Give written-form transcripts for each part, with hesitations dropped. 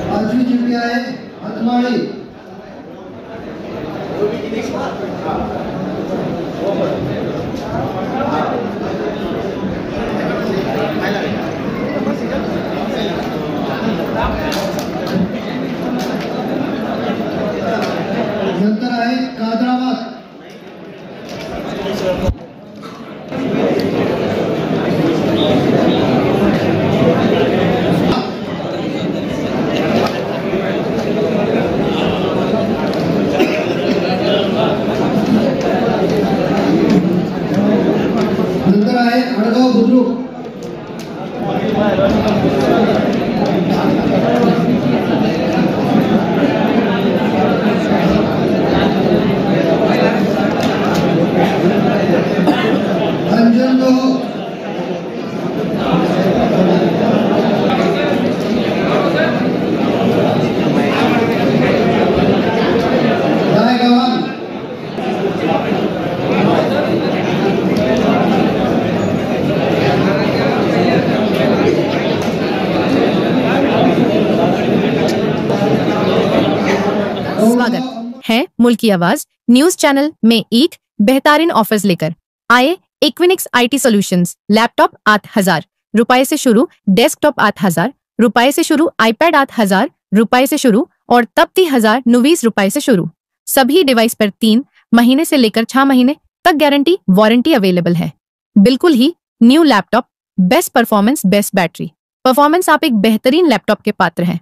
पाचवी चिठ्ठी आहे हतमाळी. नंतर आहे कादराबाद. नंतर आहे अडगाव बुद्रुक. अंजनदोह. रायगव्हाण. स्वागत है मुल्क की आवाज न्यूज चैनल में एक बेहतरीन ऑफर्स लेकर आए इक्विनिक्स IT सॉल्यूशंस. लैपटॉप 8,000 रुपए से शुरू, डेस्कटॉप 8,000 रुपए से शुरू, आईपैड 8,000 रुपए से शुरू और तब 30,090 रुपए से शुरू. सभी डिवाइस पर 3 महीने से लेकर 6 महीने तक गारंटी वारंटी अवेलेबल है. बिल्कुल ही new laptop, best performance, best battery performance. आप एक बेहतरीन लैपटॉप के पात्र हैं.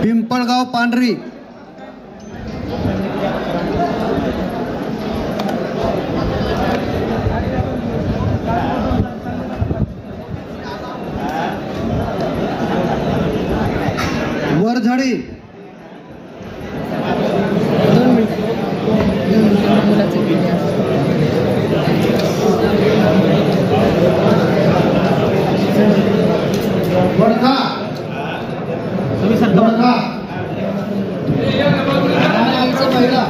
पिंपळगाव पांढरी. वरझडी. वडखा. वडखा. महिला.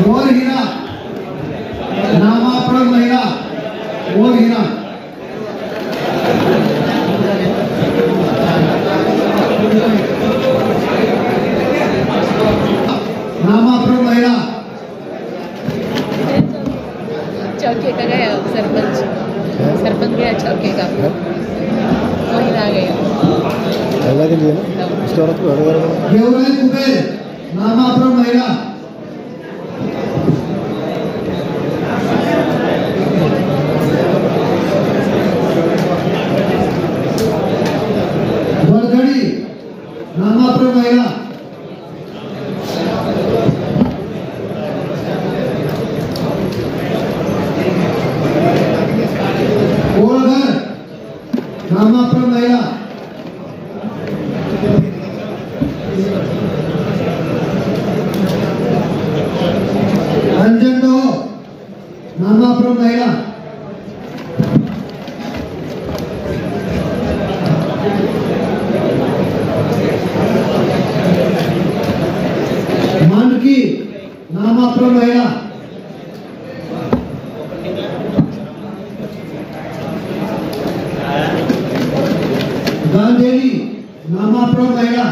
वर हिरा. नामाप्रद महिला. वर हिरा. नामाप्रद महिला. चौके का गया सरपंच गया चौके का महिला आ गया के लिए ना इसके औरत को देवराय कुबेर. नामाप्रद महिला. वरझडी. नामाप्रद महिला. ओळघर. नामाप्रद महिला. अंजनदोह. नामाप्रद महिला. मानकी. नामाप्रद महिला. गांधेली. नामाप्रद महिला.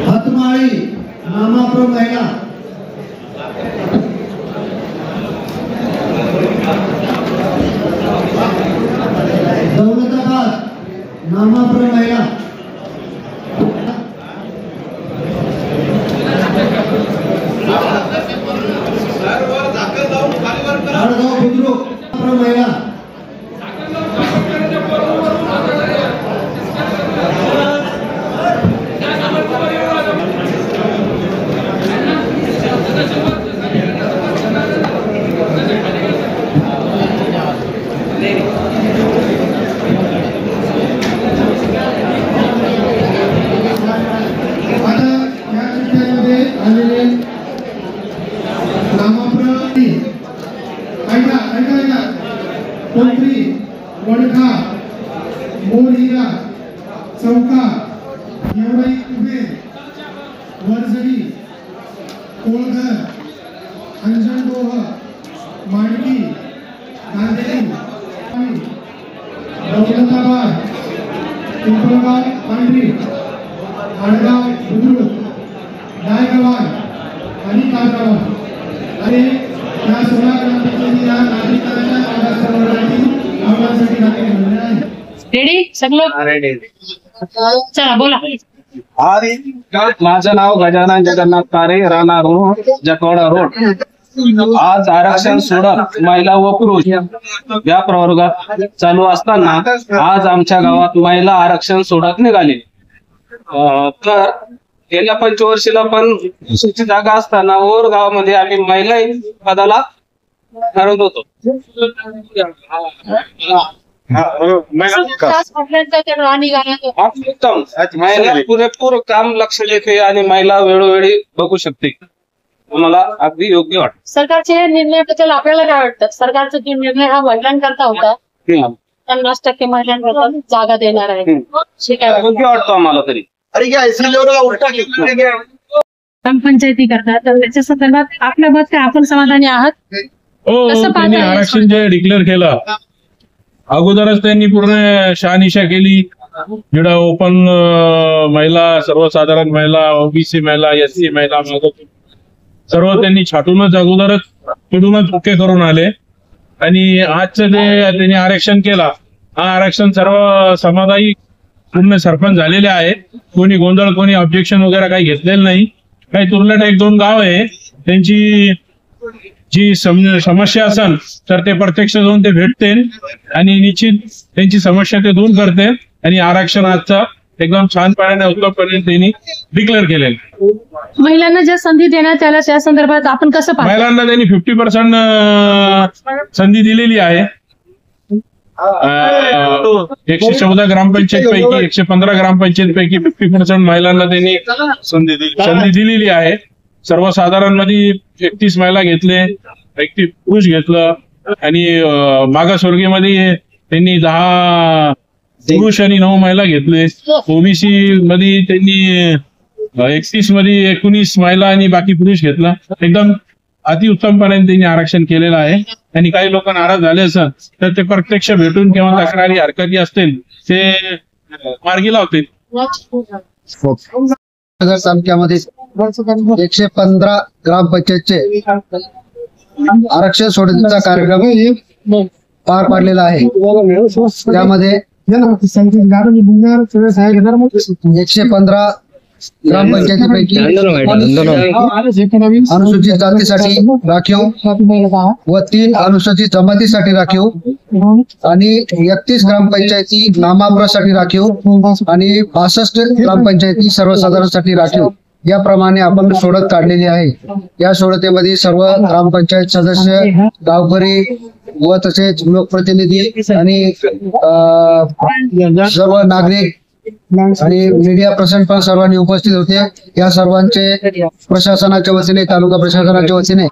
हतमाळी. नामाप्रद महिला. दौलताबाद. नामाप्रद महिला. अडगाव बुद्रुक. महिला. मोरहिरा चौका गेवराई कुबेर वरझडी कोळघर अंजनडोह मांडकी गांधेली दौलताबाद पिंपळगाव पांढरी आडगाव बुद्रुक दायगवाड आणि काळगाव आणि या 16 ग्रामपंचायती या नागरिकांच्या आवाजासाठी झालेले आहे. रेडी सगळं रेडी. चला बोला. माझं नाव गजानन जगन्नाथ तारे, राणा रोड, जटवाडा रोड. आज आरक्षण सोडत महिला व पुरुष या प्रवर्गात चालू असताना आज आमच्या गावात महिला आरक्षण सोडत निघाले. तर गेल्या पंचवर्षीला पण सुची जागा असताना ओर गावामध्ये आम्ही महिला पदाला ठरवत होतो. उत्तम महिला पुरेपूर काम लक्ष देते आणि महिला वेळोवेळी बघू शकते. मला अगदी योग्य वाटतं. सरकारचे हे निर्णय बद्दल आपल्याला काय वाटतं? सरकारचा जो निर्णय हा महिलांकरता होता, 50% महिलांकरता जागा देणार आहे, योग्य वाटतो आम्हाला तरी. ग्रामपंचायती करतात, तर त्याच्या संदर्भात आपल्या मत काय, आपण समाधानी आहात? कसं त्यांनी पाहता? आरक्षण जे डिक्लेअर केलं अगोदरच त्यांनी पूर्ण शहानिशा केली. जेवढा ओपन महिला, सर्वसाधारण महिला, ओबीसी महिला, एससी महिला सर्व त्यांनी छाटूनच अगोदरच पिढूनच ओके करून आले. आणि आजचं जे त्यांनी आरक्षण केला, हा आरक्षण सर्व समाधानी पूर्ण सरपंच झालेले आहे. कोणी गोंधळ, कोणी ऑब्जेक्शन वगैरे काही घेतलेलं नाही. काही तुरळक 1-2 गाव आहे त्यांची जी समस्या असेल तर ते प्रत्यक्ष जाऊन ते भेटते आणि निश्चित त्यांची समस्या ते दूर करते. आणि आरक्षण आजचा एकदम छानपणे उत्तमपणे त्यांनी डिक्लेअर केलेलं. महिलांना ज्या संधी देण्यात आल्या त्या संदर्भात आपण कसं पाहता? महिलांना त्यांनी 50% संधी दिलेली आहे. 114 ग्रामपंचायत पैकी 115 ग्रामपंचायत पैकी 50% महिलांना त्यांनी संधी दिलेली आहे. सर्वसाधारण मध्ये 31 महिला घेतले, 31 पुरुष घेतलं आणि मागासवर्गीयमध्ये त्यांनी 10 पुरुष आणि 9 महिला घेतले. ओबीसी मध्ये त्यांनी 31 मध्ये 19 महिला आणि बाकी पुरुष घेतला. एकदम अतिउत्तमपणे त्यांनी आरक्षण केलेलं आहे. आणि काही लोक नाराज झाले असत तर ते प्रत्यक्ष भेटून किंवा तक्रारी हरकती असतील ते मार्गी लावतील. नगर तालुक्यामध्ये 115 ग्रामपंचायतचे आरक्षण सोडण्याचा कार्यक्रम पार पाडलेला आहे. त्यामध्ये 115 ग्रामपंचायतीपैकी अनुसूचित जातीसाठी राखीव व 3 अनुसूचित जमातीसाठी राखीव आणि 31 ग्रामपंचायती नामाप्रसाठी राखीव आणि 62 ग्रामपंचायती सर्वसाधारणसाठी राखीव याप्रमाणे आपण सोडत काढलेली आहे. या सोडतीमध्ये सर्व ग्रामपंचायत सदस्य, गावकरी व तसेच लोकप्रतिनिधी आणि सर्व नागरिक आणि मीडिया पर्सन पण सर्वांनी उपस्थित होते. या सर्वांचे प्रशासनाच्या वतीने, तालुका प्रशासनाच्या वतीने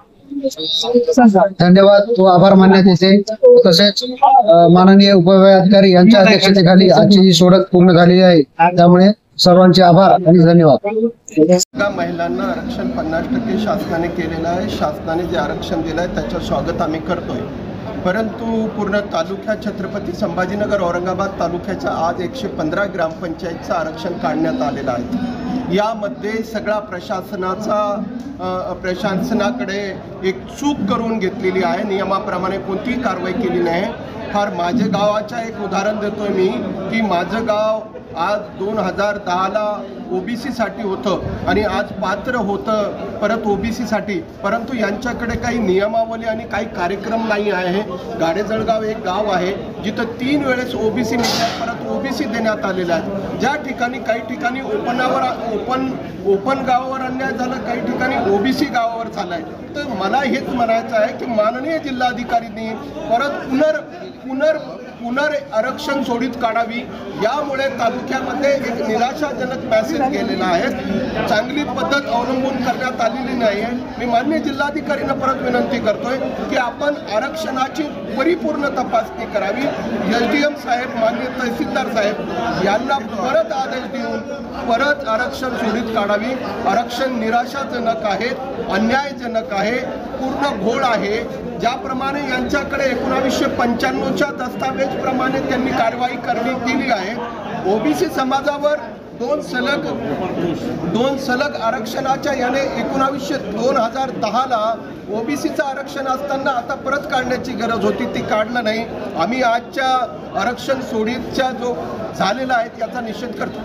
धन्यवाद व आभार मानण्यात येते. तसेच माननीय उपविभागाधिकारी यांच्या अध्यक्षतेखाली आजची ही सोडत पूर्ण झालेली आहे. त्यामुळे सर्वांचे आभार आणि धन्यवाद. महिलांना आरक्षण 50% शासनाने केलेलं आहे. शासनाने जे आरक्षण दिलं आहे त्याचं स्वागत आम्ही करतोय. परंतु पूर्ण तालुक्यात छत्रपती संभाजीनगर औरंगाबाद तालुक्याच्या आज 115 ग्रामपंचायतचं आरक्षण काढण्यात आलेलं आहे. यामध्ये सगळा प्रशासनाकडे एक चूक करून घेतलेली आहे. नियमाप्रमाणे कोणतीही कारवाई केली नाही. फार माझे गावाचं एक उदाहरण देतोय मी की माझं गाव आज 2010ला ओबीसी साठी होतं आणि आज पात्र होतं परत ओबीसी साठी. परंतु यांच्याकडे काही नियमावली आणि काही कार्यक्रम नाही आहे. गाडेजळगाव एक गाव आहे जिथं 3 वेळेस ओबीसी निघण्यात परत ओबीसी देण्यात आलेला आहे. ज्या ठिकाणी काही ठिकाणी ओपन गावावर अन्याय झाला, काही ठिकाणी ओबीसी गावावर झालाय. तर मला हेच म्हणायचं आहे की माननीय जिल्हाधिकाऱ्यांनी परत पुनर आरक्षण सोडीत काढावी. यामुळे तालुक्यामध्ये एक निराशाजनक मेसेज गेलेला आहे. चांगली पद्धत अवलंबून करण्यात आलेली नाही आहे. मी माननीय जिल्हाधिकाऱ्यांना परत विनंती करतोय की आपण आरक्षणाची परिपूर्ण तपासणी करावी. SDM साहेब, माननीय तहसीलदार साहेब यांना परत आदेश देऊन परत आरक्षण सोडीत काढावी. आरक्षण निराशाजनक आहे, अन्यायजनक आहे, पूर्ण घोळ आहे. ज्याप्रमाणे यांच्याकडे 1995च्या दस्तावेजप्रमाणे त्यांनी कारवाई केली आहे. ओबीसी समाजावर दोन सलग आरक्षणाच्या याने 2010ला ओबीसीचं आरक्षण असताना आता परत काढण्याची गरज होती, ती काढलं नाही. आम्ही आजच्या आरक्षण सोडीचा जो झालेला आहे त्याचा निषेध करतो.